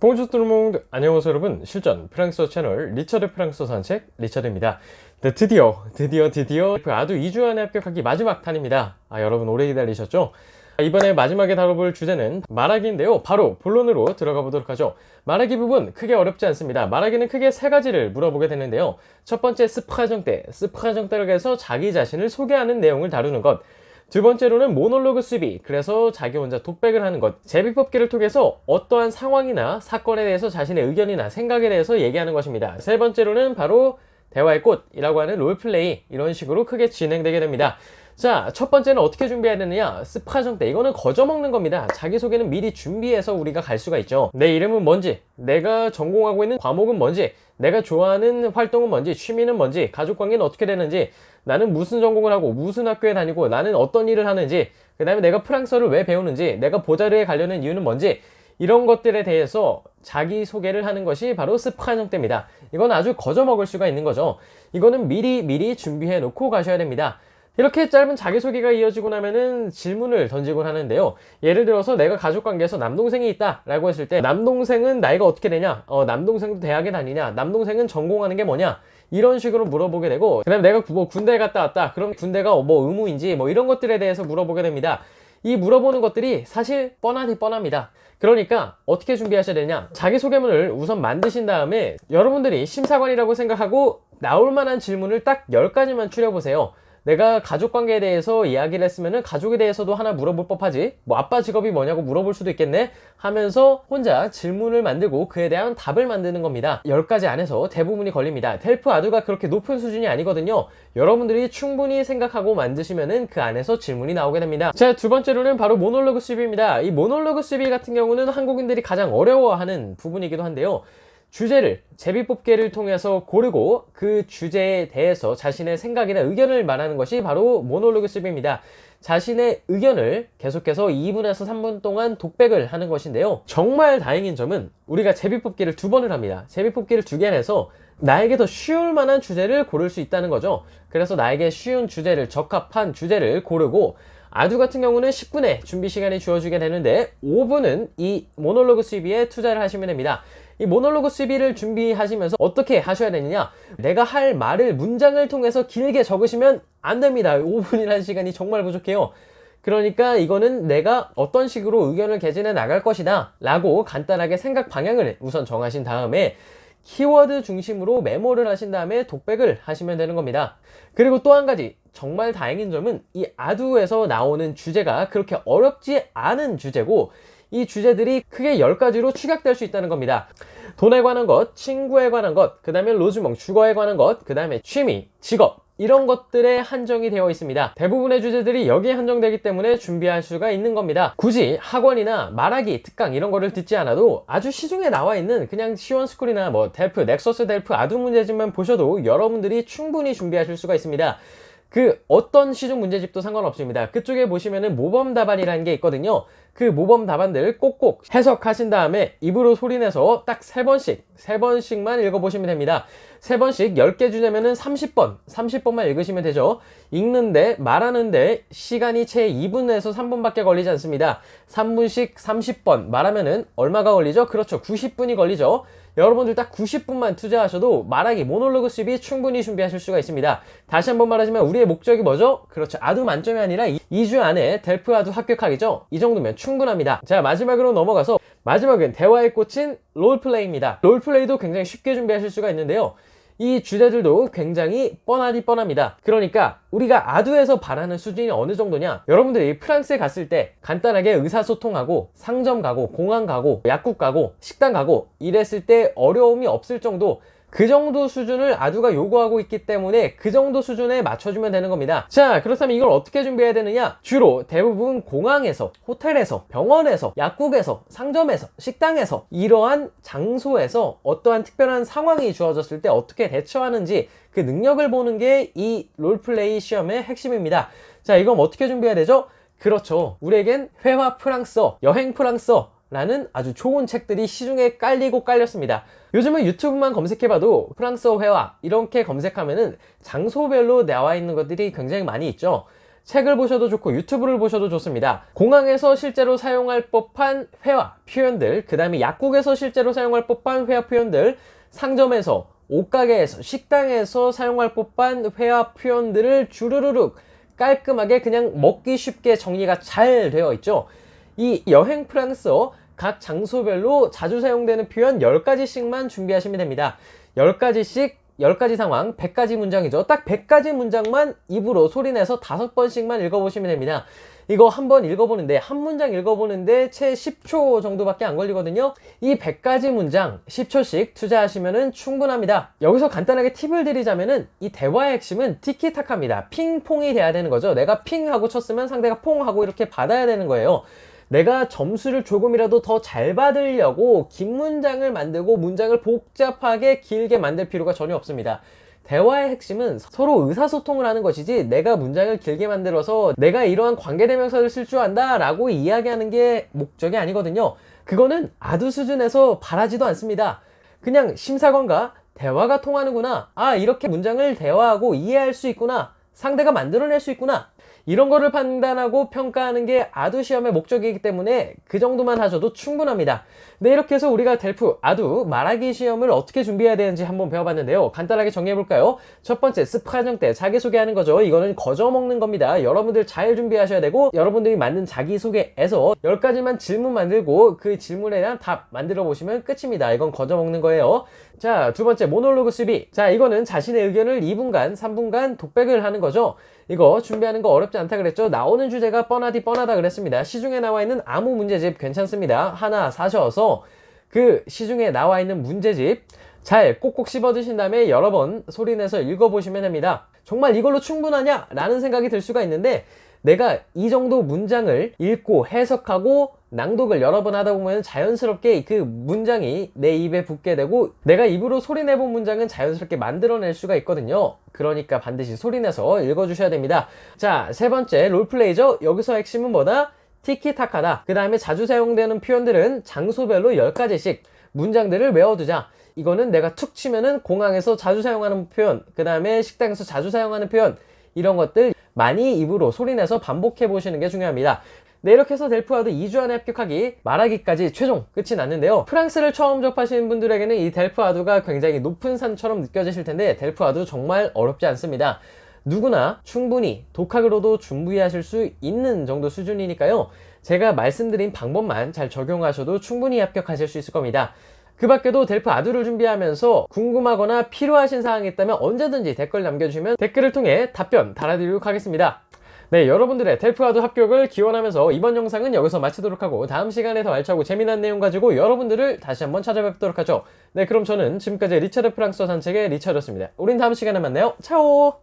Bonjour tout le monde. 안녕하세요 여러분. 실전 프랑스어 채널 리처드 프랑스어 산책 리처드입니다. 네, 드디어 아두 2주 안에 합격하기 마지막 탄입니다. 여러분 오래 기다리셨죠? 이번에 마지막에 다뤄볼 주제는 말하기인데요. 바로 본론으로 들어가 보도록 하죠. 말하기 부분 크게 어렵지 않습니다. 말하기는 크게 세 가지를 물어보게 되는데요. 첫 번째 스프라정대를 해서 자기 자신을 소개하는 내용을 다루는 것. 두 번째로는 모놀로그 수비, 그래서 자기 혼자 독백을 하는 것. 제비뽑기를 통해서 어떠한 상황이나 사건에 대해서 자신의 의견이나 생각에 대해서 얘기하는 것입니다. 세 번째로는 바로 대화의 꽃이라고 하는 롤플레이, 이런 식으로 크게 진행되게 됩니다. 자, 첫 번째는 어떻게 준비해야 되느냐? 스프라정대, 이거는 거저먹는 겁니다. 자기소개는 미리 준비해서 우리가 갈 수가 있죠. 내 이름은 뭔지, 내가 전공하고 있는 과목은 뭔지, 내가 좋아하는 활동은 뭔지, 취미는 뭔지, 가족관계는 어떻게 되는지, 나는 무슨 전공을 하고 무슨 학교에 다니고 나는 어떤 일을 하는지, 그 다음에 내가 프랑스어를 왜 배우는지, 내가 보자르에 가려는 이유는 뭔지, 이런 것들에 대해서 자기소개를 하는 것이 바로 스프라정대입니다. 이건 아주 거저먹을 수가 있는 거죠. 이거는 미리 준비해 놓고 가셔야 됩니다. 이렇게 짧은 자기소개가 이어지고 나면은 질문을 던지곤 하는데요. 예를 들어서 내가 가족관계에서 남동생이 있다 라고 했을 때, 남동생은 나이가 어떻게 되냐, 남동생도 대학에 다니냐, 남동생은 전공하는 게 뭐냐, 이런 식으로 물어보게 되고, 그 다음에 내가 군대에 갔다 왔다, 그럼 군대가 의무인지 이런 것들에 대해서 물어보게 됩니다. 이 물어보는 것들이 사실 뻔합니다. 그러니까 어떻게 준비하셔야 되냐, 자기소개문을 우선 만드신 다음에 여러분들이 심사관이라고 생각하고 나올 만한 질문을 딱 10가지만 추려보세요. 내가 가족관계에 대해서 이야기를 했으면은 가족에 대해서도 하나 물어볼 법하지, 아빠 직업이 뭐냐고 물어볼 수도 있겠네 하면서 혼자 질문을 만들고 그에 대한 답을 만드는 겁니다. 10가지 안에서 대부분이 걸립니다. 델프 아두가 그렇게 높은 수준이 아니거든요. 여러분들이 충분히 생각하고 만드시면은 그 안에서 질문이 나오게 됩니다. 자, 두 번째로는 바로 모놀로그 수비입니다. 이 모놀로그 수비 같은 경우는 한국인들이 가장 어려워하는 부분이기도 한데요. 주제를 제비뽑기를 통해서 고르고 그 주제에 대해서 자신의 생각이나 의견을 말하는 것이 바로 모놀로그 수비입니다. 자신의 의견을 계속해서 2분에서 3분 동안 독백을 하는 것인데요. 정말 다행인 점은 우리가 제비뽑기를 2번을 합니다. 제비뽑기를 2개를 해서 나에게 더 쉬울 만한 주제를 고를 수 있다는 거죠. 그래서 나에게 쉬운 주제를, 적합한 주제를 고르고, 아두 같은 경우는 10분의 준비 시간이 주어지게 되는데 5분은 이 모놀로그 수비에 투자를 하시면 됩니다. 이 모놀로그 수비를 준비하시면서 어떻게 하셔야 되느냐, 내가 할 말을 문장을 통해서 길게 적으시면 안 됩니다. 5분이라는 시간이 정말 부족해요. 그러니까 이거는 내가 어떤 식으로 의견을 개진해 나갈 것이다 라고 간단하게 생각 방향을 우선 정하신 다음에 키워드 중심으로 메모를 하신 다음에 독백을 하시면 되는 겁니다. 그리고 또 한 가지 정말 다행인 점은 이 아두에서 나오는 주제가 그렇게 어렵지 않은 주제고, 이 주제들이 크게 10가지로 축약될 수 있다는 겁니다. 돈에 관한 것, 친구에 관한 것, 그 다음에 로즈몽, 주거에 관한 것, 그 다음에 취미, 직업, 이런 것들에 한정이 되어 있습니다. 대부분의 주제들이 여기에 한정되기 때문에 준비할 수가 있는 겁니다. 굳이 학원이나 말하기, 특강 이런 거를 듣지 않아도 아주 시중에 나와 있는 그냥 시원스쿨이나 델프, 넥서스 델프 아두 문제집만 보셔도 여러분들이 충분히 준비하실 수가 있습니다. 그 어떤 시중 문제집도 상관없습니다. 그쪽에 보시면은 모범 답안이라는 게 있거든요. 그 모범 답안들 꼭꼭 해석하신 다음에 입으로 소리내서 딱 3번씩만 읽어보시면 됩니다. 3번씩 10개 주제면은 30번만 읽으시면 되죠. 읽는데, 말하는데 시간이 채 2분에서 3분밖에 걸리지 않습니다. 3분씩 30번 말하면은 얼마가 걸리죠? 그렇죠, 90분이 걸리죠. 여러분들 딱 90분만 투자하셔도 말하기 모놀로그 수비 충분히 준비하실 수가 있습니다. 다시 한번 말하지만 우리의 목적이 뭐죠? 그렇죠, 아두 만점이 아니라 2주 안에 델프 아두 합격하기죠. 이 정도면 충분합니다. 자, 마지막으로 넘어가서, 마지막은 대화의 꽃인 롤플레이입니다. 롤플레이도 굉장히 쉽게 준비하실 수가 있는데요. 이 주제들도 굉장히 뻔합니다. 그러니까 우리가 아두에서 바라는 수준이 어느 정도냐, 여러분들이 프랑스에 갔을 때 간단하게 의사소통하고 상점 가고 공항 가고 약국 가고 식당 가고 이랬을 때 어려움이 없을 정도, 그 정도 수준을 아두가 요구하고 있기 때문에 그 정도 수준에 맞춰주면 되는 겁니다. 자, 그렇다면 이걸 어떻게 준비해야 되느냐, 주로 대부분 공항에서, 호텔에서, 병원에서, 약국에서, 상점에서, 식당에서, 이러한 장소에서 어떠한 특별한 상황이 주어졌을 때 어떻게 대처하는지 그 능력을 보는 게 이 롤플레이 시험의 핵심입니다. 자, 이건 어떻게 준비해야 되죠? 그렇죠, 우리에겐 회화 프랑스어, 여행 프랑스어 라는 아주 좋은 책들이 시중에 깔렸습니다. 요즘은 유튜브만 검색해봐도 프랑스어 회화 이렇게 검색하면은 장소별로 나와 있는 것들이 굉장히 많이 있죠. 책을 보셔도 좋고 유튜브를 보셔도 좋습니다. 공항에서 실제로 사용할 법한 회화 표현들, 그 다음에 약국에서 실제로 사용할 법한 회화 표현들, 상점에서, 옷가게에서, 식당에서 사용할 법한 회화 표현들을 주르르륵 깔끔하게 그냥 먹기 쉽게 정리가 잘 되어 있죠. 이 여행 프랑스어 각 장소별로 자주 사용되는 표현 10가지씩만 준비하시면 됩니다. 10가지씩 10가지 상황, 100가지 문장이죠. 딱 100가지 문장만 입으로 소리내서 5번씩만 읽어보시면 됩니다. 이거 한번 읽어보는데, 한 문장 읽어보는데 채 10초 정도밖에 안 걸리거든요. 이 100가지 문장 10초씩 투자하시면 충분합니다. 여기서 간단하게 팁을 드리자면은 이 대화의 핵심은 티키타카입니다. 핑퐁이 돼야 되는 거죠. 내가 핑 하고 쳤으면 상대가 퐁 하고 이렇게 받아야 되는 거예요. 내가 점수를 조금이라도 더 잘 받으려고 긴 문장을 만들고 문장을 복잡하게 길게 만들 필요가 전혀 없습니다. 대화의 핵심은 서로 의사소통을 하는 것이지, 내가 문장을 길게 만들어서 내가 이러한 관계대명사를 쓸 줄 안다 라고 이야기하는 게 목적이 아니거든요. 그거는 아두 수준에서 바라지도 않습니다. 그냥 심사관과 대화가 통하는구나, 아 이렇게 문장을 대화하고 이해할 수 있구나, 상대가 만들어낼 수 있구나, 이런 거를 판단하고 평가하는 게 아두 시험의 목적이기 때문에 그 정도만 하셔도 충분합니다. 네, 이렇게 해서 우리가 델프 아두 말하기 시험을 어떻게 준비해야 되는지 한번 배워봤는데요. 간단하게 정리해볼까요? 첫 번째, 스프하정 때 자기소개하는 거죠. 이거는 거저 먹는 겁니다. 여러분들 잘 준비하셔야 되고, 여러분들이 만든 자기소개에서 10가지만 질문 만들고 그 질문에 대한 답 만들어 보시면 끝입니다. 이건 거저 먹는 거예요. 자, 두 번째, 모놀로그 수비. 자, 이거는 자신의 의견을 2분간, 3분간 독백을 하는 거죠. 이거 준비하는 거 어렵지 않다 그랬죠? 나오는 주제가 뻔하디 뻔하다 그랬습니다. 시중에 나와 있는 아무 문제집 괜찮습니다. 하나 사셔서 그 시중에 나와 있는 문제집 잘 꼭꼭 씹어 드신 다음에 여러 번 소리내서 읽어보시면 됩니다. 정말 이걸로 충분하냐? 라는 생각이 들 수가 있는데, 내가 이 정도 문장을 읽고 해석하고 낭독을 여러 번 하다 보면 자연스럽게 그 문장이 내 입에 붙게 되고, 내가 입으로 소리내본 문장은 자연스럽게 만들어낼 수가 있거든요. 그러니까 반드시 소리내서 읽어주셔야 됩니다. 자, 세 번째, 롤플레이죠. 여기서 핵심은 뭐다? 티키타카다. 그 다음에 자주 사용되는 표현들은 장소별로 10가지씩 문장들을 외워두자. 이거는 내가 툭 치면은 공항에서 자주 사용하는 표현, 그 다음에 식당에서 자주 사용하는 표현, 이런 것들 많이 입으로 소리내서 반복해 보시는 게 중요합니다. 네, 이렇게 해서 델프 아두 2주 안에 합격하기 말하기까지 최종 끝이 났는데요. 프랑스를 처음 접하시는 분들에게는 이 델프 아두가 굉장히 높은 산처럼 느껴지실 텐데, 델프 아두 정말 어렵지 않습니다. 누구나 충분히 독학으로도 준비하실 수 있는 정도 수준이니까요. 제가 말씀드린 방법만 잘 적용하셔도 충분히 합격하실 수 있을 겁니다. 그 밖에도 델프 아두를 준비하면서 궁금하거나 필요하신 사항이 있다면 언제든지 댓글 남겨주시면 댓글을 통해 답변 달아드리도록 하겠습니다. 네, 여러분들의 델프 아두 합격을 기원하면서 이번 영상은 여기서 마치도록 하고, 다음 시간에 더 알차고 재미난 내용 가지고 여러분들을 다시 한번 찾아뵙도록 하죠. 네, 그럼 저는 지금까지 리처드 프랑스어 산책의 리처드였습니다. 우린 다음 시간에 만나요. 차오!